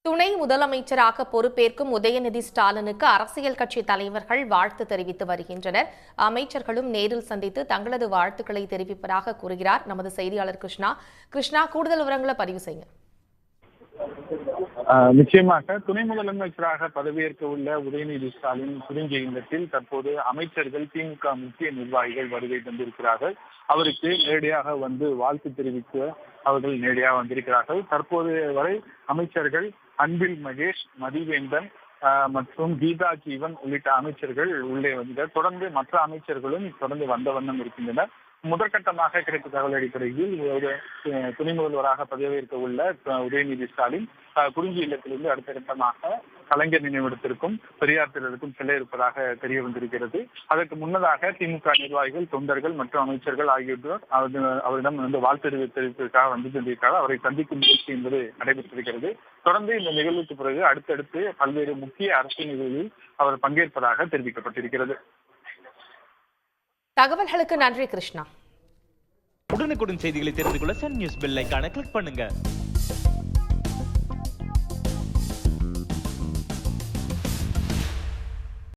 துணை முதலமைச்சராக பொறுப்பேற்கும் உதயநிதி ஸ்டாலினுக்கு அரசியல் கட்சி தலைவர்கள் வாழ்த்து தெரிவித்து வருகின்றனர். அமைச்சர்களும் நேரில் சந்தித்து தங்களது வாழ்த்துக்களை தெரிவிப்பதாக கூறுகிறார் நமது செய்தியாளர் கிருஷ்ணா. கூடுதல் விவரங்களை பதிவு செய்யுங்க. நிச்சயமாக துணை முதலமைச்சராக பதவியேற்க உள்ள உதயநிதி ஸ்டாலின் குறிஞ்சி இல்லத்தில் தற்போது அமைச்சர்கள், திமுக முக்கிய நிர்வாகிகள் வருகை தந்திருக்கிறார்கள். அவருக்கு நேரடியாக வந்து வாழ்த்து தெரிவிக்க அவர்கள் நேரடியாக வந்திருக்கிறார்கள். தற்போது வரை அமைச்சர்கள் அன்பில் மகேஷ், மதிவேந்தன் மற்றும் கீதா ஜீவன் உள்ளிட்ட அமைச்சர்கள் உள்ளே வந்தனர். தொடர்ந்து மற்ற அமைச்சர்களும் தொடர்ந்து வந்த வண்ணம் இருக்கின்றனர். முதற்கட்டமாக கிடைத்த தகவல் அடிப்படையில் துணை முதல்வராக பதவியேற்க உள்ள உதயநிதி ஸ்டாலின் குறிஞ்சி இல்லத்திலிருந்து அடுத்த கட்டமாக கலைஞர் நினைவிடத்திற்கும் பெரியார் திடலுக்கும் செல்ல இருப்பதாக தெரிய வந்திருக்கிறது. அதற்கு முன்னதாக திமுக நிர்வாகிகள், தொண்டர்கள் மற்றும் அமைச்சர்கள் ஆகியோர் அவரிடம் வந்து வாழ்த்து தெரிவிப்பதற்காக வந்து சென்றிருக்கிறார். அவரை சந்திக்கும் முயற்சி என்பது நடைபெற்றிருக்கிறது. தொடர்ந்து இந்த நிகழ்வுக்கு பிறகு அடுத்தடுத்து பல்வேறு முக்கிய அரசியல் நிகழ்வுகளில் அவர் பங்கேற்பதாக தெரிவிக்கப்பட்டிருக்கிறது. தகவல்களுக்கு நன்றி கிருஷ்ணா. உடனுக்குடன் செய்திகளை தெரிந்து கொள்ள சன் நியூஸ் பெல் ஐகானை கிளிக் பண்ணுங்க.